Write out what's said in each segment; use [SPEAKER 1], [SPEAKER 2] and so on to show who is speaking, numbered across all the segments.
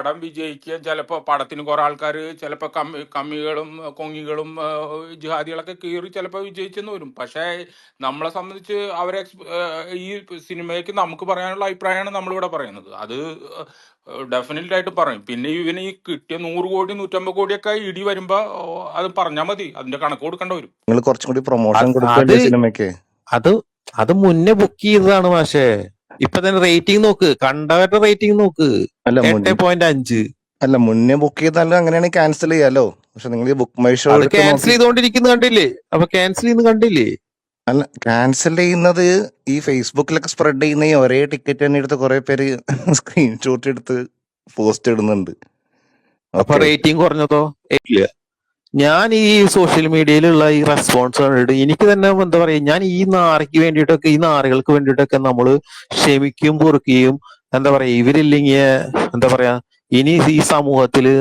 [SPEAKER 1] പടം വിജയിക്കുക, ചിലപ്പോൾ പടത്തിന് കുറെ ആൾക്കാർ ചിലപ്പോൾ കമ്മികളും കൊങ്ങികളും ജിഹാദികളൊക്കെ കീറി ചിലപ്പോൾ വിജയിച്ചെന്ന് വരും. പക്ഷേ നമ്മളെ സംബന്ധിച്ച് അവരെ ഈ സിനിമയ്ക്ക് നമുക്ക് പറയാനുള്ള അഭിപ്രായമാണ് നമ്മളിവിടെ പറയുന്നത്. അത് ഡെഫിനറ്റ് ആയിട്ട് പറയും. പിന്നെ ഇവന് ഈ കിട്ടിയ 100 കോടി 150 കോടിയൊക്കെ ഇടി വരുമ്പോ അത് പറഞ്ഞാൽ മതി, അതിന്റെ കണക്ക് കൊടുക്കേണ്ട വരും.
[SPEAKER 2] നിങ്ങൾ കുറച്ചും കൂടി പ്രൊമോഷൻ കൊടുക്കല്ലേ സിനിമയ്ക്ക്?
[SPEAKER 3] അത് മുന്നേ ബുക്ക് ചെയ്തതാണ്. പക്ഷേ ഇപ്പൊ തന്നെ റേറ്റിംഗ് നോക്ക്, കണ്ടവരുടെ റേറ്റിംഗ് നോക്ക്, 8.5.
[SPEAKER 2] അല്ല, മുന്നേ ബുക്ക് ചെയ്താലും അങ്ങനെയാണെങ്കിൽ ക്യാൻസൽ ചെയ്യാലോ. പക്ഷെ നിങ്ങൾ ഈ ബുക്ക് മൈ ഷോ
[SPEAKER 3] ക്യാൻസൽ ചെയ്തോണ്ടിരിക്കുന്നത് കണ്ടില്ലേ? അപ്പൊ ക്യാൻസൽ ചെയ്യുന്ന കണ്ടില്ലേ?
[SPEAKER 2] അല്ല, ക്യാൻസൽ ചെയ്യുന്നത് ഈ ഫേസ്ബുക്കിലൊക്കെ സ്പ്രെഡ് ചെയ്യുന്ന ഈ ഒരേ ടിക്കറ്റ് തന്നെ എടുത്ത് കുറെ പേര് സ്ക്രീൻഷോട്ട് എടുത്ത് പോസ്റ്റ് ഇടുന്നുണ്ട്.
[SPEAKER 3] അപ്പൊ റേറ്റിംഗ് കുറഞ്ഞതോ? ഇല്ല. ഞാൻ ഈ സോഷ്യൽ മീഡിയയിലുള്ള ഈ റെസ്പോൺസ് കണ്ടിട്ട് എനിക്ക് തന്നെ എന്താ പറയാ, ഞാൻ ഈ നാറിക്ക് വേണ്ടിയിട്ടൊക്കെ, ഈ നാറികൾക്ക് വേണ്ടിയിട്ടൊക്കെ നമ്മള് ക്ഷമിക്കും, പൊറുക്കുകയും എന്താ പറയാ, ഇവരില്ലെങ്കിൽ എന്താ പറയാ, ഇനി ഈ സമൂഹത്തില്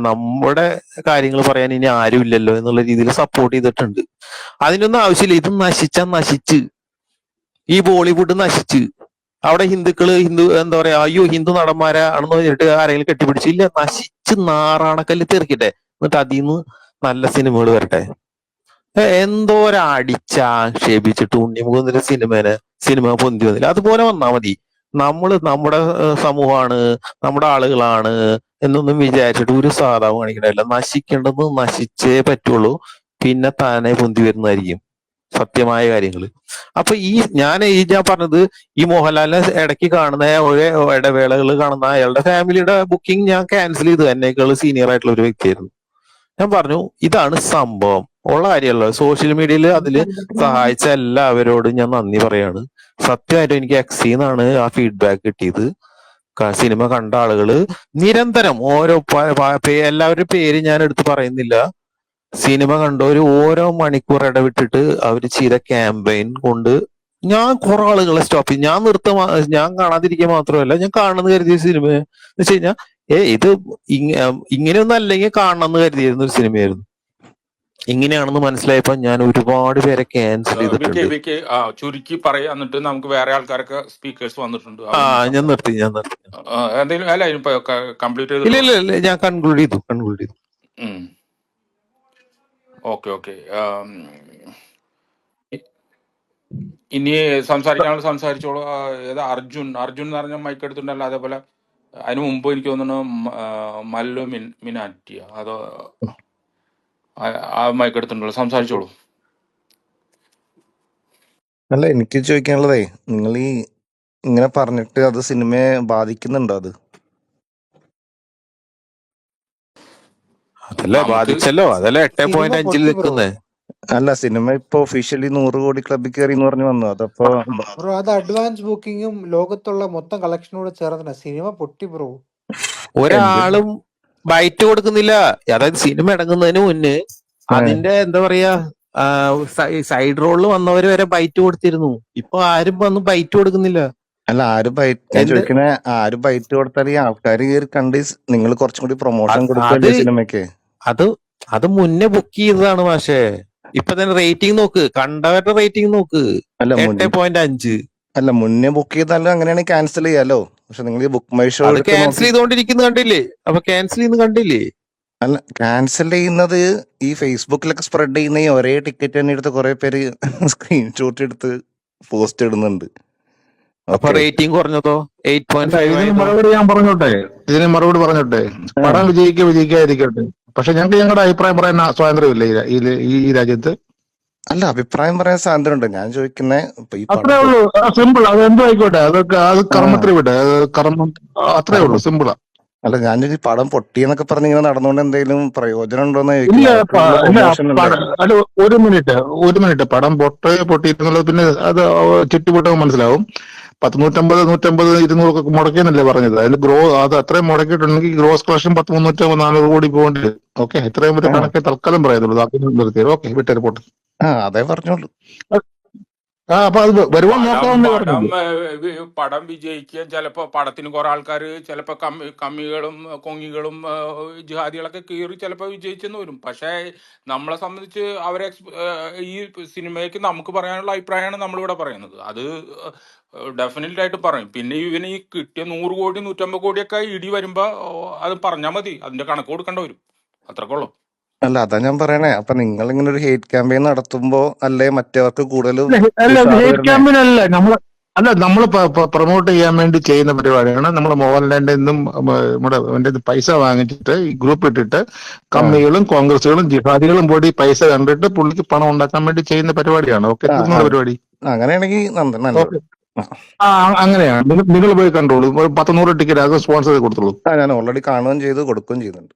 [SPEAKER 3] നമ്മുടെ കാര്യങ്ങൾ പറയാൻ ഇനി ആരും ഇല്ലല്ലോ എന്നുള്ള രീതിയിൽ സപ്പോർട്ട് ചെയ്തിട്ടുണ്ട്. അതിനൊന്നും ആവശ്യമില്ല. ഇത് നശിച്ച് ഈ ബോളിവുഡ് നശിച്ച് അവിടെ ഹിന്ദു എന്താ പറയാ, അയ്യോ ഹിന്ദു നടന്മാരാണെന്ന് പറഞ്ഞിട്ട് ആരെങ്കിലും കെട്ടിപ്പിടിച്ചില്ല, നശിച്ച് നാറാണക്കല്ല് തീർക്കട്ടെ, എന്നിട്ട് അതിന്ന് നല്ല സിനിമകൾ വരട്ടെ. എന്തോരടിച്ചാക്ഷേപിച്ചിട്ട് ഉണ്ണിമുഖത്തിന്റെ സിനിമ പൊന്തി വന്നില്ല. അതുപോലെ വന്നാ മതി. നമ്മുടെ സമൂഹമാണ്, നമ്മുടെ ആളുകളാണ് എന്നൊന്നും വിചാരിച്ചിട്ട് ഒരു സാധാവ് കാണിക്കണല്ല. നശിക്കേണ്ടത് നശിച്ചേ പറ്റുള്ളൂ. പിന്നെ താനെ പൊന്തി വരുന്നതായിരിക്കും സത്യമായ കാര്യങ്ങൾ. അപ്പൊ ഞാൻ പറഞ്ഞത്, ഈ മോഹൻലാലിനെ ഇടയ്ക്ക് കാണുന്ന ഒരേ ഇടവേളകൾ കാണുന്ന അയാളുടെ ഫാമിലിയുടെ ബുക്കിംഗ് ഞാൻ ക്യാൻസൽ ചെയ്തു. എന്നേക്കാൾ സീനിയർ ആയിട്ടുള്ള ഒരു വ്യക്തിയായിരുന്നു. ഞാൻ പറഞ്ഞു, ഇതാണ് സംഭവം, ഉള്ള കാര്യമല്ലോ. സോഷ്യൽ മീഡിയയിൽ അതില് സഹായിച്ച എല്ലാവരോടും ഞാൻ നന്ദി പറയാണ്. സത്യമായിട്ടും എനിക്ക് എക്സിന്നാണ് ആ ഫീഡ്ബാക്ക് കിട്ടിയത്. സിനിമ കണ്ട ആളുകള് നിരന്തരം എല്ലാവരുടെ പേര് ഞാൻ എടുത്ത് പറയുന്നില്ല, സിനിമ കണ്ടവര് ഓരോ മണിക്കൂർ ഇടവിട്ടിട്ട് അവര് ചെയ്ത ക്യാമ്പയിൻ കൊണ്ട് ഞാൻ കുറെ ആളുകളെ സ്റ്റോപ്പ് ചെയ്തു. ഞാൻ കാണാതിരിക്കുക മാത്രമല്ല, ഞാൻ കാണണമെന്ന് കരുതിയ സിനിമ എന്ന് വെച്ച് കഴിഞ്ഞാൽ ഇത് ഇങ്ങനെയൊന്നും അല്ലെങ്കിൽ കാണണമെന്ന് കരുതിയിരുന്ന ഒരു സിനിമയായിരുന്നു. ഇങ്ങനെയാണെന്ന് മനസ്സിലായപ്പോ ഞാൻ ഒരുപാട് പേരെ ക്യാൻസൽ ചെയ്തിട്ടുണ്ട്.
[SPEAKER 1] ചുരുക്കി പറയാ, എന്നിട്ട് നമുക്ക് വേറെ ആൾക്കാരൊക്കെ സ്പീക്കേഴ്സ് വന്നിട്ടുണ്ട്.
[SPEAKER 3] ഞാൻ നിർത്തി.
[SPEAKER 1] എന്തെങ്കിലും അല്ല, കംപ്ലീറ്റ് ചെയ്തു?
[SPEAKER 3] ഇല്ല, ഞാൻ കൺക്ലൂഡ് ചെയ്തു.
[SPEAKER 1] ഓക്കെ. ഇനി സംസാരിക്കാനുള്ള സംസാരിച്ചോളൂ. ഏതാ അർജുൻ എന്ന് പറഞ്ഞ മൈക്ക് എടുത്തിട്ടുണ്ടല്ലോ. അതേപോലെ അതിനു മുമ്പ് എനിക്ക് തോന്നുന്നു മല്ലു മിനാറ്റിയ അതോ ആ മൈക്ക് എടുത്തിട്ടുണ്ടല്ലോ, സംസാരിച്ചോളൂ.
[SPEAKER 2] അല്ല, എനിക്ക് ചോദിക്കാനുള്ളതേ, നിങ്ങൾ ഈ ഇങ്ങനെ പറഞ്ഞിട്ട് അത് സിനിമയെ ബാധിക്കുന്നുണ്ടോ?
[SPEAKER 3] അതല്ലേ ബാധിച്ചല്ലോ, അതല്ലേ 8.5 നിൽക്കുന്നേ.
[SPEAKER 2] അല്ല, സിനിമ ഇപ്പൊ ഒഫീഷ്യലി 100 കോടി ക്ലബിൽ കയറി എന്ന് പറഞ്ഞു വന്നു. അതപ്പോ
[SPEAKER 4] അത് അഡ്വാൻസ് ബുക്കിങ്ങും ലോകത്തുള്ള മൊത്തം കളക്ഷനോട് ചേർന്ന സിനിമ പൊട്ടി ബ്രോ.
[SPEAKER 3] ഒരാളും ബൈറ്റ് കൊടുക്കുന്നില്ല. അതായത് സിനിമ ഇറങ്ങുന്നതിന് മുന്നേ അതിന്റെ എന്താ പറയാ, സൈഡ് റോളിൽ വന്നവര് വരെ ബൈറ്റ് കൊടുത്തിരുന്നു. ഇപ്പൊ ആരും വന്ന് ബൈറ്റ് കൊടുക്കുന്നില്ല.
[SPEAKER 2] അല്ല, ആരും ബൈറ്റ് കൊടുത്താൽ ഈ ആൾക്കാർ കയറി കണ്ട് നിങ്ങൾ കുറച്ചും കൂടി പ്രൊമോഷൻ കൊടുക്കല്ലേ സിനിമയ്ക്ക്?
[SPEAKER 3] അത് മുന്നേ ബുക്ക് ചെയ്തതാണ്. പക്ഷേ ഇപ്പൊ തന്നെ റേറ്റിംഗ് നോക്ക്, കണ്ടവരുടെ റേറ്റിംഗ് നോക്ക്, 8.5.
[SPEAKER 2] അല്ല, മുന്നേ ബുക്ക് ചെയ്താലും അങ്ങനെയാണെങ്കിൽ ക്യാൻസൽ ചെയ്യാലോ. പക്ഷെ നിങ്ങൾ ഈ ബുക്ക് മൈ ഷോ
[SPEAKER 3] ക്യാൻസൽ ചെയ്തോണ്ടിരിക്കുന്നത് കണ്ടില്ലേ? അപ്പൊ ക്യാൻസൽ ചെയ്യുന്ന കണ്ടില്ലേ?
[SPEAKER 2] അല്ല, ക്യാൻസൽ ചെയ്യുന്നത് ഈ ഫേസ്ബുക്കിലൊക്കെ സ്പ്രെഡ് ചെയ്യുന്ന ഈ ഒരേ ടിക്കറ്റ് തന്നെ എടുത്ത് കുറെ പേര് സ്ക്രീൻഷോട്ട് എടുത്ത് പോസ്റ്റ് ഇടുന്നുണ്ട്.
[SPEAKER 3] അപ്പൊ റേറ്റിംഗ് കുറഞ്ഞതോ? 8.5.
[SPEAKER 5] ഇതിന് മറുപടി പറഞ്ഞോട്ടെ. പടം വിജയിക്കാതിരിക്കട്ടെ, പക്ഷെ ഞങ്ങൾക്ക് ഞങ്ങളുടെ അഭിപ്രായം പറയാൻ സ്വാതന്ത്ര്യമില്ല ഈ രാജ്യത്ത്.
[SPEAKER 2] അല്ല, അഭിപ്രായം പറയാൻ സ്വാതന്ത്ര്യമുണ്ട്. ഞാൻ ചോദിക്കുന്നത്
[SPEAKER 5] അത്രേ ഉള്ളൂ. സിമ്പിൾ. അത് എന്തോ ആയിക്കോട്ടെ, അത് കർമ്മത്തിൽ വിട്ടെ. കർമ്മം അത്രേ ഉള്ളൂ, സിമ്പിളാ.
[SPEAKER 2] അല്ല, ഞാനൊരു പടം പൊട്ടിയെന്നൊക്കെ പറഞ്ഞ് ഇങ്ങനെ നടന്നുകൊണ്ട് എന്തെങ്കിലും പ്രയോജനം ഉണ്ടോന്ന്
[SPEAKER 5] അല്ല, ഒരു മിനിറ്റ്. പടം പൊട്ടിയിരുന്നുള്ളത് പിന്നെ അത് ചുറ്റുപൊട്ടം മനസ്സിലാവും. 150, 150, 200 ഒക്കെ മുടക്കിയെന്നല്ലേ പറഞ്ഞത്. അതിൽ അത് അത്രയും മുടക്കിയിട്ടുണ്ടെങ്കിൽ ഗ്രോസ് കളക്ഷൻ 300, 400 കോടി പോകേണ്ടി. ഓക്കെ, ഇത്രയും ഒരു കണക്കെ തൽക്കാലം പറയുന്നുള്ളൂ. ഓക്കെ, വിട്ടേ പോട്ടെ.
[SPEAKER 2] അതേ പറഞ്ഞോളൂ.
[SPEAKER 5] അപ്പൊ അത് വരുവാൻ
[SPEAKER 1] പടം
[SPEAKER 5] നോക്കാമെന്നേ
[SPEAKER 1] പടം
[SPEAKER 5] പറഞ്ഞുള്ളൂ.
[SPEAKER 1] പടം വിജയിക്കാൻ ചിലപ്പോ പടത്തിന് കുറെ ആൾക്കാർ ചിലപ്പോ കമ്മികളും കൊങ്ങികളും ജിഹാദികളൊക്കെ കീറി ചിലപ്പോ വിജയിച്ചെന്ന് വരും. പക്ഷേ നമ്മളെ സംബന്ധിച്ച് അവരെ ഈ സിനിമയ്ക്ക് നമുക്ക് പറയാനുള്ള അഭിപ്രായമാണ് നമ്മളിവിടെ പറയുന്നത്. അത് ഡെഫിനറ്റ് ആയിട്ട് പറയും. പിന്നെ ഇവന് ഈ കിട്ടിയ 100 കോടി 150 കോടിയൊക്കെ ഇടി വരുമ്പോ അത് പറഞ്ഞാൽ മതി, അതിന്റെ കണക്ക് കൊടുക്കേണ്ട വരും. അത്രക്കുള്ളൂ.
[SPEAKER 2] അല്ല, അതാ ഞാൻ പറയണേ. അപ്പൊ നിങ്ങൾ ഇങ്ങനെ ഒരു ഹേറ്റ് ക്യാമ്പയിൻ നടത്തുമ്പോ അല്ലേ മറ്റവർക്ക് കൂടുതൽ
[SPEAKER 5] അല്ല
[SPEAKER 2] ഉഷാറ്
[SPEAKER 5] ഹേറ്റ്
[SPEAKER 2] വരണേ?
[SPEAKER 5] ക്യാമ്പിനല്ല നമ്മൾ പ്രൊമോട്ട് ചെയ്യാൻ വേണ്ടി ചെയ്യുന്ന പരിപാടിയാണ്. നമ്മൾ മോഹൻലാലിന്റെ നിന്നും നമ്മുടെ പൈസ വാങ്ങിച്ചിട്ട് ഈ ഗ്രൂപ്പ് ഇട്ടിട്ട്
[SPEAKER 2] ആ
[SPEAKER 5] കമ്മികളും കോൺഗ്രസുകളും ജിഹാദികളും കൂടി പൈസ കണ്ടിട്ട് പുള്ളിക്ക് പണം ഉണ്ടാക്കാൻ വേണ്ടി ചെയ്യുന്ന പരിപാടിയാണ്. ഓക്കെ,
[SPEAKER 2] ആ
[SPEAKER 5] നിങ്ങളുടെ പരിപാടി.
[SPEAKER 2] അങ്ങനെയാണെങ്കിൽ നല്ലത്.
[SPEAKER 5] ഓക്കെ, അങ്ങനെയാണ്. നിങ്ങൾ പോയി കണ്ടോളൂ. 100 ടിക്കറ്റ് അത് സ്പോൺസർ ചെയ്ത് കൊടുത്തോളൂ.
[SPEAKER 2] ഞാൻ ഓൾറെഡി കാണുകയും ചെയ്തു, കൊടുക്കുകയും ചെയ്യുന്നുണ്ട്.